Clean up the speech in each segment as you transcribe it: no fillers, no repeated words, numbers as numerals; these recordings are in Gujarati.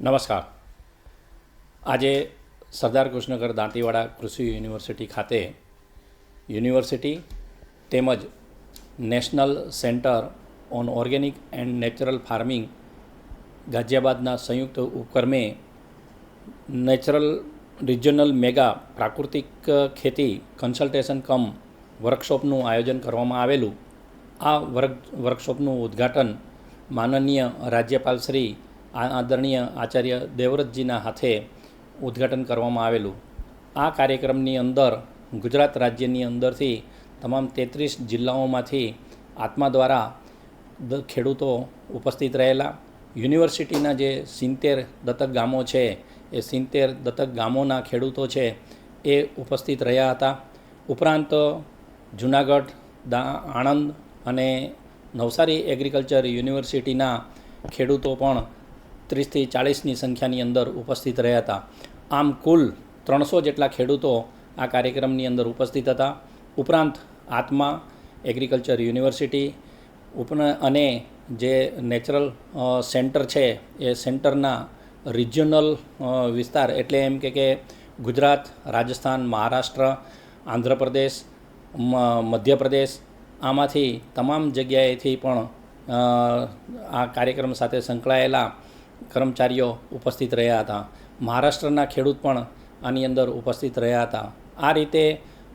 નમસ્કાર. આજે સરદાર કૃષ્ણગઢ દાંતીવાડા કૃષિ યુનિવર્સિટી ખાતે યુનિવર્સિટી તેમજ national centre on organic and natural farming ગાઝિયાબાદના સંયુક્ત ઉપક્રમે નેચરલ રિજનલ મેગા પ્રાકૃતિક ખેતી કન્સલ્ટેશન કમ વર્કશોપનું આયોજન કરવામાં આવેલું. આ વર્કશોપનું ઉદ્ઘાટન માનનીય રાજ્યપાલ શ્રી આદરણીય આચાર્ય દેવવ્રતજીના હાથે ઉદ્ઘાટન કરવામાં આવેલું. આ કાર્યક્રમની અંદર ગુજરાત રાજ્યની અંદરથી તમામ 33 જિલ્લાઓમાંથી આત્મા દ્વારા ખેડૂતો ઉપસ્થિત રહેલા. યુનિવર્સિટીના જે 70 દત્તક ગામો છે એ 70 દત્તક ગામોના ખેડૂતો છે એ ઉપસ્થિત રહ્યા હતા. ઉપરાંત જુનાગઢ, આણંદ અને નવસારી એગ્રીકલ્ચર યુનિવર્સિટીના ખેડૂતો પણ 30 થી 40ની સંખ્યાની અંદર ઉપસ્થિત રહ્યા હતા. આમ કુલ 300 જેટલા ખેડૂતો આ કાર્યક્રમની અંદર ઉપસ્થિત હતા. ઉપરાંત આત્મા એગ્રીકલ્ચર યુનિવર્સિટી અને જે નેચરલ સેન્ટર છે એ સેન્ટરના રિજનલ વિસ્તાર એટલે એમ કે ગુજરાત, રાજસ્થાન, મહારાષ્ટ્ર, આંધ્રપ્રદેશ, મધ્યપ્રદેશ આમાંથી તમામ જગ્યાએથી પણ આ કાર્યક્રમ સાથે સંકળાયેલા કર્મચારીઓ ઉપસ્થિત રહ્યા હતા. મહારાષ્ટ્રના ખેડૂત પણ આની અંદર ઉપસ્થિત રહ્યા હતા. આ રીતે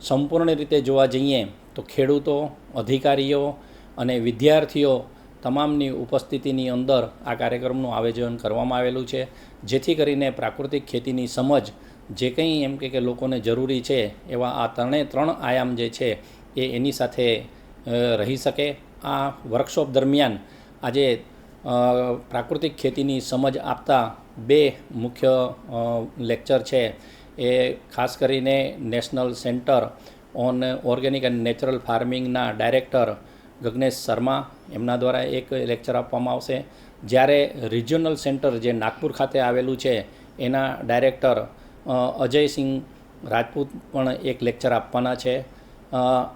સંપૂર્ણ રીતે જોવા જઈએ તો ખેડૂતો, અધિકારીઓ અને વિદ્યાર્થીઓ તમામની ઉપસ્થિતિની અંદર આ કાર્યક્રમનું આયોજન કરવામાં આવેલું છે, જેથી કરીને પ્રાકૃતિક ખેતીની સમજ જે કંઈ એમ કે લોકોને જરૂરી છે એવા આ ત્રણ આયામ જે છે એ એની સાથે રહી શકે. આ વર્કશોપ દરમિયાન આજે પ્રાકૃતિક ખેતીની સમજ આપતા 2 મુખ્ય લેક્ચર છે એ ખાસ કરીને national centre on organic and natural ફાર્મિંગના ડાયરેક્ટર ગગનેશ શર્મા એમના દ્વારા એક લેક્ચર આપવામાં આવશે. જ્યારે રિજનલ સેન્ટર જે નાગપુર ખાતે આવેલું છે એના ડાયરેક્ટર અજયસિંહ રાજપૂત પણ એક લેક્ચર આપવાના છે.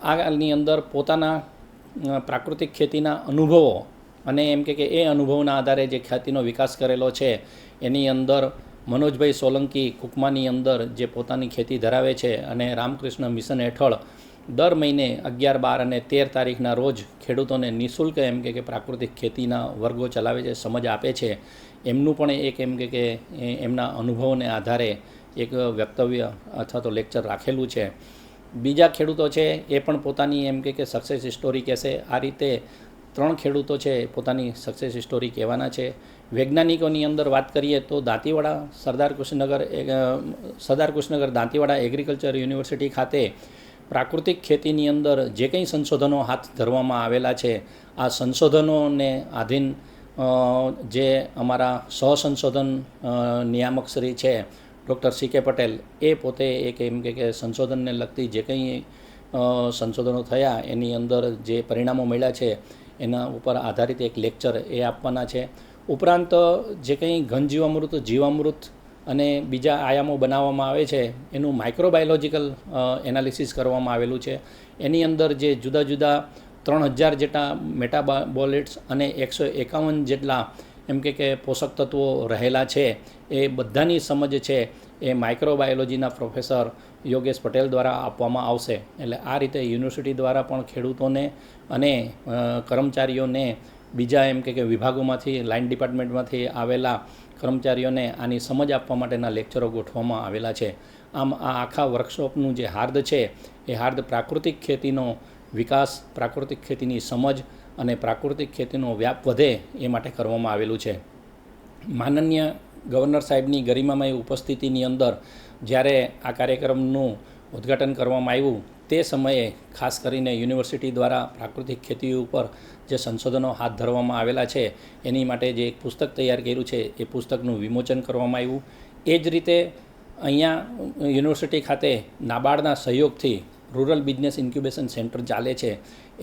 આની અંદર પોતાના પ્રાકૃતિક ખેતીના અનુભવો અને એમ કે એ અનુભવના આધારે જે ખેતીનો વિકાસ કરેલો છે એની અંદર મનોજભાઈ સોલંકી કુકમાની અંદર જે પોતાની ખેતી ધરાવે છે અને રામકૃષ્ણ મિશન હેઠળ દર મહિને 11, 12 અને 13 તારીખના રોજ ખેડૂતોને નિઃશુલ્ક એમ કે પ્રાકૃતિક ખેતીના વર્ગો ચલાવે છે, સમજ આપે છે. એમનું પણ એક એમ કે એમના અનુભવોને આધારે એક વક્તવ્ય અથવા તો લેક્ચર રાખેલું છે. બીજા ખેડૂતો છે એ પણ પોતાની એમ કે સક્સેસ સ્ટોરી કહેશે. આ રીતે 3 ખેડૂતો છે પોતાની સક્સેસ સ્ટોરી કહેવાના છે. વૈજ્ઞાનિકોની અંદર વાત કરીએ તો દાંતીવાડા સરદાર કૃષ્ણગઢ દાંતીવાડા એગ્રીકલ્ચર યુનિવર્સિટી ખાતે પ્રાકૃતિક ખેતીની અંદર જે કંઈ સંશોધનો હાથ ધરવામાં આવેલા છે આ સંશોધનોને આધીન જે અમારા સહસંશોધન નિયામક શ્રી છે ડૉક્ટર CK પટેલ એ પોતે એક એમ કે સંશોધનને લગતી જે કંઈ સંશોધનો થયા એની અંદર જે પરિણામો મળ્યા છે એના ઉપર આધારિત એક લેક્ચર એ આપવાના છે. ઉપરાંત જે કંઈ ઘન જીવામૃત અને બીજા આયામો બનાવવામાં આવે છે એનું માઇક્રોબાયોલોજિકલ એનાલિસિસ કરવામાં આવેલું છે. એની અંદર જે જુદા જુદા 3000 જેટલા મેટાબોલિટ્સ અને 151 જેટલા એમ કે પોષક તત્વો રહેલા છે એ બધાની સમજ છે એ માઇક્રોબાયોલોજીના પ્રોફેસર યોગેશ પટેલ દ્વારા આપવામાં આવશે. એટલે આ રીતે યુનિવર્સિટી દ્વારા પણ ખેડૂતોને અને કર્મચારીઓને બીજા એમ કે વિભાગોમાંથી લાઇન ડિપાર્ટમેન્ટમાંથી આવેલા કર્મચારીઓને આની સમજ આપવા માટેના લેક્ચરો ગોઠવવામાં આવેલા છે. આમ આ આખા વર્કશોપનું જે હાર્દ છે એ હાર્દ પ્રાકૃતિક ખેતીનો વિકાસ, પ્રાકૃતિક ખેતીની સમજ અને પ્રાકૃતિક ખેતીનો વ્યાપ વધે એ માટે કરવામાં આવેલું છે. માનનીય ગવર્નર સાહેબની ગરિમામય ઉપસ્થિતિની અંદર જ્યારે આ કાર્યક્રમનું ઉદ્ઘાટન કરવામાં આવ્યું તે સમયે ખાસ કરીને યુનિવર્સિટી દ્વારા પ્રાકૃતિક ખેતી ઉપર જે સંશોધનો હાથ ધરવામાં આવેલા છે એની માટે જે એક પુસ્તક તૈયાર કર્યું છે એ પુસ્તકનું વિમોચન કરવામાં આવ્યું. એ જ રીતે અહીંયા યુનિવર્સિટી ખાતે નાબાર્ડના સહયોગથી રૂરલ બિઝનેસ ઇન્ક્યુબેશન સેન્ટર ચાલે છે.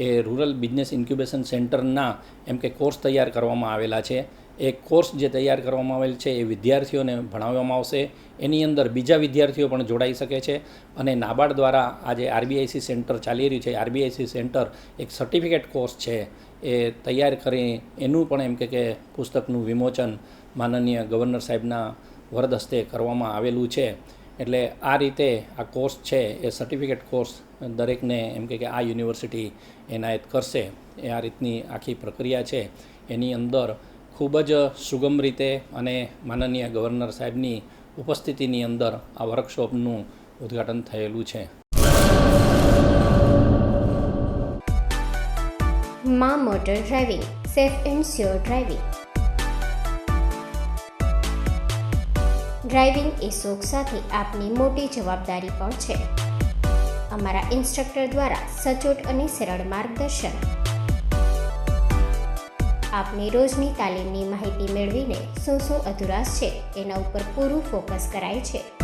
એ રૂરલ બિઝનેસ ઇન્ક્યુબેશન સેન્ટરના એમ કે કોર્સ તૈયાર કરવામાં આવેલા છે. એ કોર્સ જે તૈયાર કરવામાં આવેલ છે એ વિદ્યાર્થીઓને ભણાવવામાં આવશે. એની અંદર બીજા વિદ્યાર્થીઓ પણ જોડાઈ શકે છે. અને નાબાર્ડ દ્વારા આ જે RBIC સેન્ટર ચાલી રહ્યું છે, RBIC સેન્ટર એક સર્ટિફિકેટ કોર્સ છે એ તૈયાર કરી એનું પણ એમ કે પુસ્તકનું વિમોચન માનનીય ગવર્નર સાહેબના વરદ હસ્તે કરવામાં આવેલું છે. એટલે આ રીતે આ કોર્સ છે એ સર્ટિફિકેટ કોર્સ દરેકને એમ કે આ યુનિવર્સિટી એનાયત કરશે. એ આ રીતની આખી પ્રક્રિયા છે. એની અંદર ખૂબ જ સુગમ રીતે અને માનનીય ગવર્નર સાહેબની ઉપસ્થિતિની અંદર આ વર્કશોપનું ઉદ્ઘાટન થયેલું છે. માં motor driving, safe and sure driving. Driving એ શોખ સાથે આપની મોટી જવાબદારી પણ છે. અમારા ઇન્સ્ટ્રક્ટર દ્વારા સચોટ અને સરળ માર્ગદર્શન. આપની રોજની તાલીમની માહિતી મેળવીને શું અધુરાશ છે એના ઉપર પૂરું ફોકસ કરાય છે.